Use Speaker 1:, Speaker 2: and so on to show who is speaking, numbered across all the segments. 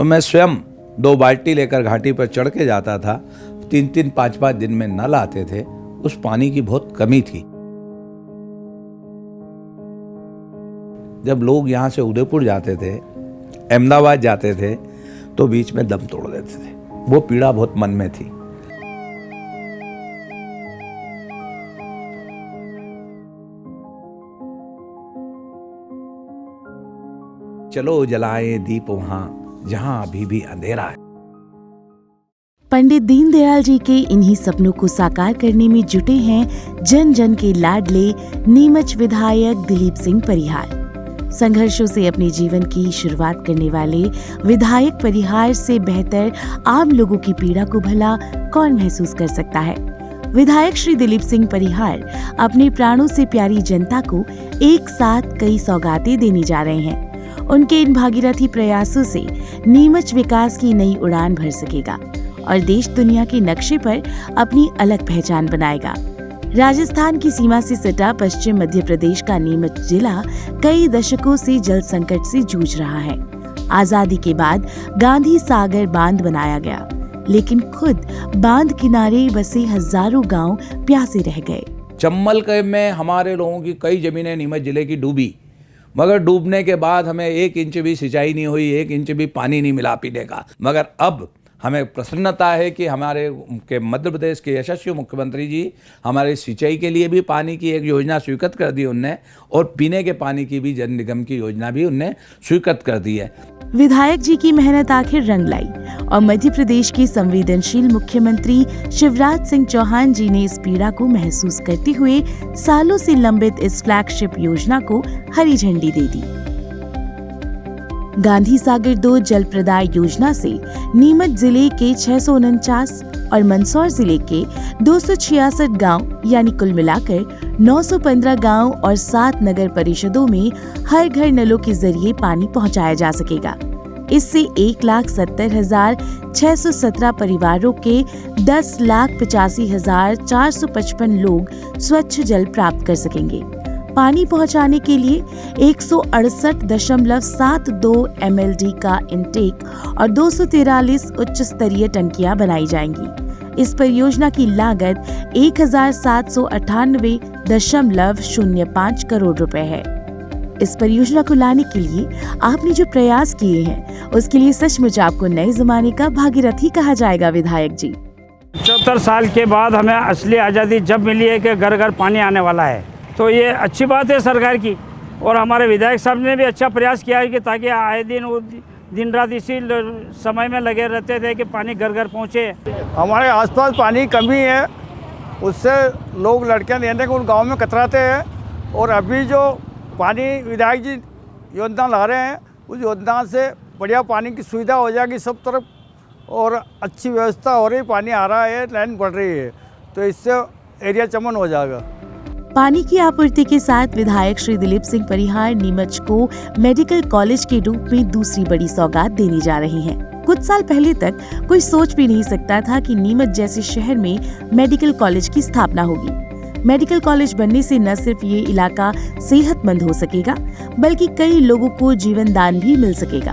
Speaker 1: तो मैं स्वयं 2 बाल्टी लेकर घाटी पर चढ़ के जाता था। 3-3, 5-5 दिन में नल आते थे। उस पानी की बहुत कमी थी। जब लोग यहाँ से उदयपुर जाते थे, अहमदाबाद जाते थे, तो बीच में दम तोड़ देते थे। वो पीड़ा बहुत मन में थी। चलो जलाएं दीप वहां जहां अभी भी अंधेरा है।
Speaker 2: पंडित दीनदयाल जी के इन्हीं सपनों को साकार करने में जुटे हैं जन जन के लाडले नीमच विधायक दिलीप सिंह परिहार। संघर्षों से अपने जीवन की शुरुआत करने वाले विधायक परिहार से बेहतर आम लोगों की पीड़ा को भला कौन महसूस कर सकता है। विधायक श्री दिलीप सिंह परिहार अपने प्राणों से प्यारी जनता को एक साथ कई सौगातें देने जा रहे हैं। उनके इन भागीरथी प्रयासों से नीमच विकास की नई उड़ान भर सकेगा और देश दुनिया के नक्शे पर अपनी अलग पहचान बनाएगा। राजस्थान की सीमा से सटा पश्चिम मध्य प्रदेश का नीमच जिला कई दशकों से जल संकट से जूझ रहा है। आजादी के बाद गांधी सागर बांध बनाया गया, लेकिन खुद बांध किनारे बसे हजारों गांव प्यासे रह गए।
Speaker 1: चम्बल में हमारे लोगों की कई जमीनें नीमच जिले की डूबी, मगर डूबने के बाद हमें 1 इंच भी सिंचाई नहीं हुई, 1 इंच भी पानी नहीं मिला पीने का। मगर अब हमें प्रसन्नता है कि हमारे के मध्य प्रदेश के यशस्वी मुख्यमंत्री जी हमारे सिंचाई के लिए भी पानी की एक योजना स्वीकृत कर दी उनने, और पीने के पानी की भी जल निगम की योजना भी उनने स्वीकृत कर दी है।
Speaker 2: विधायक जी की मेहनत आखिर रंग लाई और मध्य प्रदेश के संवेदनशील मुख्यमंत्री शिवराज सिंह चौहान जी ने इस पीड़ा को महसूस करते हुए सालों से लंबित इस फ्लैगशिप योजना को हरी झंडी दे दी। गांधी सागर 2 जल प्रदाय योजना से नीमच जिले के 649 और मंदसौर जिले के 266 गांव यानी कुल मिलाकर 915 गांव और 7 नगर परिषदों में हर घर नलों के जरिए पानी पहुंचाया जा सकेगा। इससे 1,70,617 परिवारों के 10,85,455 लोग स्वच्छ जल प्राप्त कर सकेंगे। पानी पहुंचाने के लिए 168.72 MLD का इंटेक और 243 उच्च स्तरीय टंकियां बनाई जाएंगी। इस परियोजना की लागत 1,798.05 करोड़ रुपए है। इस परियोजना को लाने के लिए आपने जो प्रयास किए हैं, उसके लिए सचमुच आपको नए जमाने का भागीरथी कहा जाएगा विधायक जी।
Speaker 3: 74 साल के बाद हमें असली आज़ादी जब मिली है कि घर घर पानी आने वाला है, तो ये अच्छी बात है सरकार की। और हमारे विधायक साहब ने भी अच्छा प्रयास किया है कि ताकि आए दिन रात इसी समय में लगे रहते थे कि पानी घर घर पहुँचे।
Speaker 4: हमारे आसपास पानी की कमी है, उससे लोग लड़कियां लेने को उन गाँव में कतराते हैं। और अभी जो पानी विधायक जी योजना ला रहे हैं, उस योजना से बढ़िया पानी की सुविधा हो जाएगी सब तरफ, और अच्छी व्यवस्था हो रही, पानी आ रहा है, लाइन बढ़ रही है, तो इससे एरिया चमन हो जाएगा।
Speaker 2: पानी की आपूर्ति के साथ विधायक श्री दिलीप सिंह परिहार नीमच को मेडिकल कॉलेज के रूप में दूसरी बड़ी सौगात देने जा रहे हैं। कुछ साल पहले तक कोई सोच भी नहीं सकता था कि नीमच जैसे शहर में मेडिकल कॉलेज की स्थापना होगी। मेडिकल कॉलेज बनने से न सिर्फ ये इलाका सेहतमंद हो सकेगा, बल्कि कई लोगों को जीवन दान भी मिल सकेगा।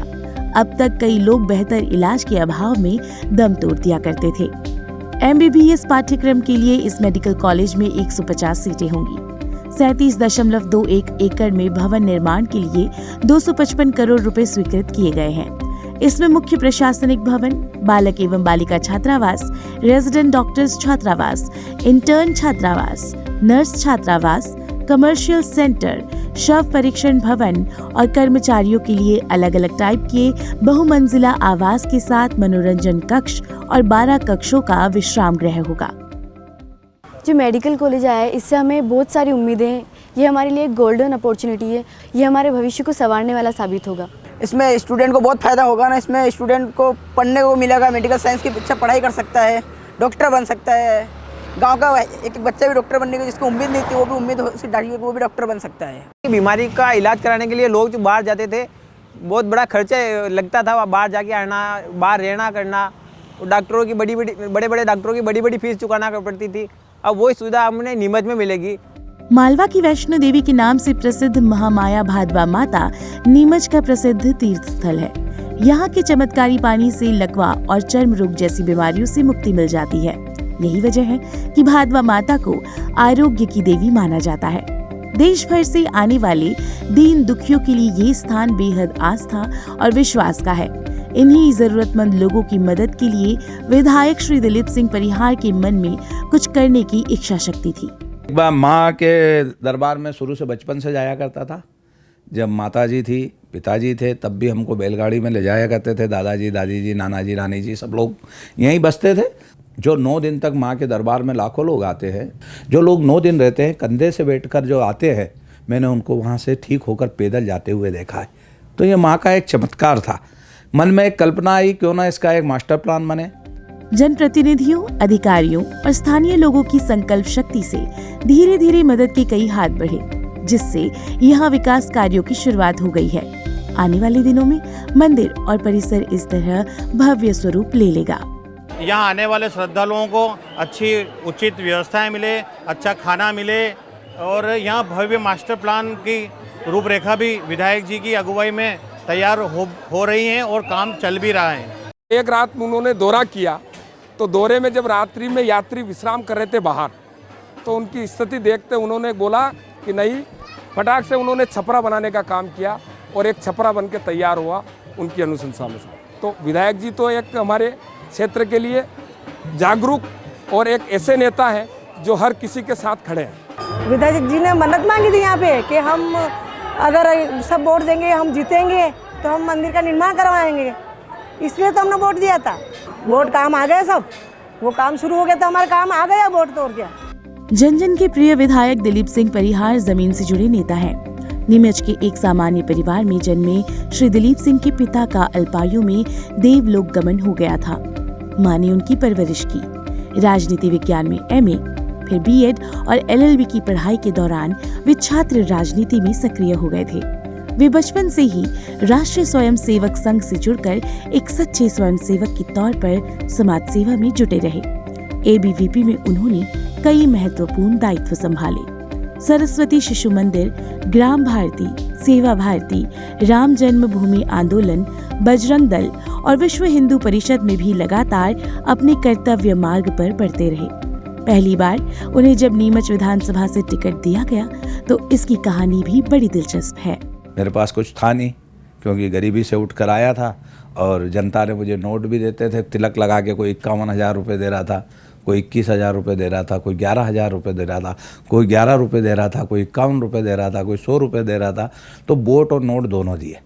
Speaker 2: अब तक कई लोग बेहतर इलाज के अभाव में दम तोड़ दिया करते थे। MBBS पाठ्यक्रम के लिए इस मेडिकल कॉलेज में 150 सीटें होंगी। 37.21 एकड़ में भवन निर्माण के लिए 255 करोड़ रुपए स्वीकृत किए गए हैं। इसमें मुख्य प्रशासनिक भवन, बालक एवं बालिका छात्रावास, रेजिडेंट डॉक्टर्स छात्रावास, इंटर्न छात्रावास, नर्स छात्रावास, कमर्शियल सेंटर, शव परीक्षण भवन और कर्मचारियों के लिए अलग अलग टाइप के बहुमंजिला आवास के साथ मनोरंजन कक्ष और 12 कक्षों का विश्राम गृह होगा।
Speaker 5: जो मेडिकल कॉलेज आया है, इससे हमें बहुत सारी उम्मीदें हैं। ये हमारे लिए एक गोल्डन अपॉर्चुनिटी है। ये हमारे भविष्य को संवारने वाला साबित होगा।
Speaker 6: इसमें स्टूडेंट को बहुत फ़ायदा होगा ना। इसमें स्टूडेंट को पढ़ने को मिलेगा, मेडिकल साइंस की अच्छा पढ़ाई कर सकता है, डॉक्टर बन सकता है। गांव का एक बच्चा भी डॉक्टर बनने की जिसको उम्मीद नहीं थी, वो भी उम्मीद वो भी डॉक्टर बन सकता है।
Speaker 7: बीमारी का इलाज कराने के लिए लोग जो बाहर जाते थे, बहुत बड़ा खर्चा लगता था, बाहर जाके आना, बाहर रहना करना, डॉक्टरों की बड़े बड़े डॉक्टरों की बड़ी फीस चुकाना पड़ती थी। अब वही सुविधा हमने नीमच में मिलेगी।
Speaker 2: मालवा की वैष्णो देवी के नाम से प्रसिद्ध महामाया भादवा माता नीमच का प्रसिद्ध तीर्थ स्थल है। यहाँ के चमत्कारी पानी से लकवा और चर्म रोग जैसी बीमारियों से मुक्ति मिल जाती है। यही वजह है कि भादवा माता को आरोग्य की देवी माना जाता है। देश भर से आने वाले दीन दुखियों के लिए ये स्थान बेहद आस्था और विश्वास का है। इन्हीं जरूरतमंद लोगों की मदद के लिए विधायक श्री दिलीप सिंह परिहार के मन में कुछ करने की इच्छा शक्ति थी।
Speaker 1: एक बार माँ के दरबार में शुरू से बचपन से जाया करता था। जब माताजी थी, पिताजी थे, तब भी हमको बैलगाड़ी में ले जाया करते थे। दादाजी, दादी जी, नाना जी, रानी जी सब लोग यहीं बसते थे। जो 9 दिन तक माँ के दरबार में लाखों लोग आते हैं, जो लोग 9 दिन रहते हैं, कंधे से बैठकर जो आते हैं, मैंने उनको वहाँ से ठीक होकर पैदल जाते हुए देखा है। तो ये माँ का एक चमत्कार था। मन में एक कल्पना आई, क्यों ना इसका एक मास्टर प्लान बने।
Speaker 2: जनप्रतिनिधियों, अधिकारियों और स्थानीय लोगों की संकल्प शक्ति से धीरे धीरे मदद के कई हाथ बढ़े, जिससे यहाँ विकास कार्यों की शुरुआत हो गई है। आने वाले दिनों में मंदिर और परिसर इस तरह भव्य स्वरूप ले लेगा।
Speaker 8: यहाँ आने वाले श्रद्धालुओं को अच्छी उचित व्यवस्थाएं मिले, अच्छा खाना मिले और यहाँ भव्य मास्टर प्लान की रूपरेखा भी विधायक जी की अगुवाई में तैयार हो रही है और काम चल भी रहा है।
Speaker 9: एक रात उन्होंने दौरा किया, तो दौरे में जब रात्रि में यात्री विश्राम कर रहे थे बाहर, तो उनकी स्थिति देखते उन्होंने बोला कि नहीं, फटाक से उन्होंने छपरा बनाने का काम किया और एक छपरा बन के तैयार हुआ उनकी अनुशंसा में। तो विधायक जी तो एक हमारे क्षेत्र के लिए जागरूक और एक ऐसे नेता हैं जो हर किसी के साथ खड़े हैं।
Speaker 10: विधायक जी ने मन्नत मांगी थी यहाँ पे कि हम अगर सब वोट देंगे, हम जीतेंगे तो हम मंदिर का निर्माण करवाएंगे। इसलिए तो हमने वोट दिया था। वोट काम आ गए, सब वो काम शुरू हो गया तो हमारा काम आ गया, वोट तो और क्या।
Speaker 2: जन जन के प्रिय विधायक दिलीप सिंह परिहार जमीन से जुड़े नेता हैं। नीमच के एक सामान्य परिवार में जन्मे श्री दिलीप सिंह के पिता का अल्पायु में देवलोक गमन हो गया था। मां ने उनकी परवरिश की। राजनीति विज्ञान में एमए, फिर बीएड और एलएलबी की पढ़ाई के दौरान वे छात्र राजनीति में सक्रिय हो गए थे। वे बचपन से ही राष्ट्रीय स्वयं सेवक संघ से जुड़कर एक सच्चे स्वयं सेवक के तौर पर समाज सेवा में जुटे रहे। एबीवीपी में उन्होंने कई महत्वपूर्ण दायित्व संभाले। सरस्वती शिशु मंदिर, ग्राम भारती, सेवा भारती, राम जन्मभूमि आंदोलन, बजरंग दल और विश्व हिंदू परिषद में भी लगातार अपने कर्तव्य मार्ग पर बढ़ते रहे। पहली बार उन्हें जब नीमच विधानसभा से टिकट दिया गया तो इसकी कहानी भी बड़ी दिलचस्प है।
Speaker 1: मेरे पास कुछ था नहीं, क्योंकि गरीबी से उठ कर आया था और जनता ने मुझे नोट भी देते थे तिलक लगा के। कोई 51,000 रुपये दे रहा था, कोई 21,000 रुपये दे रहा था, कोई 11,000 रुपये दे रहा था, कोई 11 रुपये दे रहा था, कोई 51 रुपये दे रहा था, कोई 100 रुपये दे रहा था। तो वोट और नोट दोनों दिए।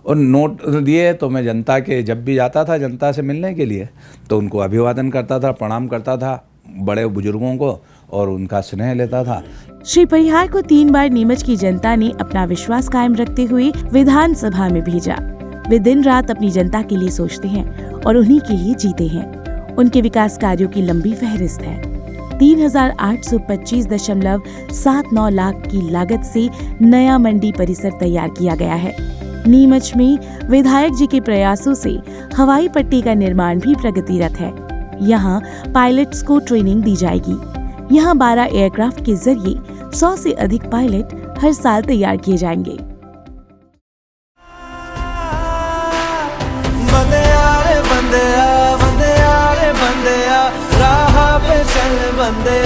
Speaker 1: और नोट दिए तो मैं जनता के जब भी जाता था जनता से मिलने के लिए, तो उनको अभिवादन करता था, प्रणाम करता था बड़े बुजुर्गों को और उनका स्नेह लेता था।
Speaker 2: श्री परिहार को 3 बार नीमच की जनता ने अपना विश्वास कायम रखते हुए विधानसभा में भेजा। वे दिन रात अपनी जनता के लिए सोचते हैं और उन्हीं के लिए जीते हैं। उनके विकास कार्यों की लंबी फहरिस्त है। 3,825.79 लाख की लागत से नया मंडी परिसर तैयार किया गया है। नीमच में विधायक जी के प्रयासों से हवाई पट्टी का निर्माण भी प्रगतिरत है। यहाँ पायलट्स को ट्रेनिंग दी जाएगी। यहाँ 12 एयरक्राफ्ट के जरिए 100 से अधिक पायलट हर साल तैयार किए जाएंगे।
Speaker 11: बंदे राह पे चल बंदे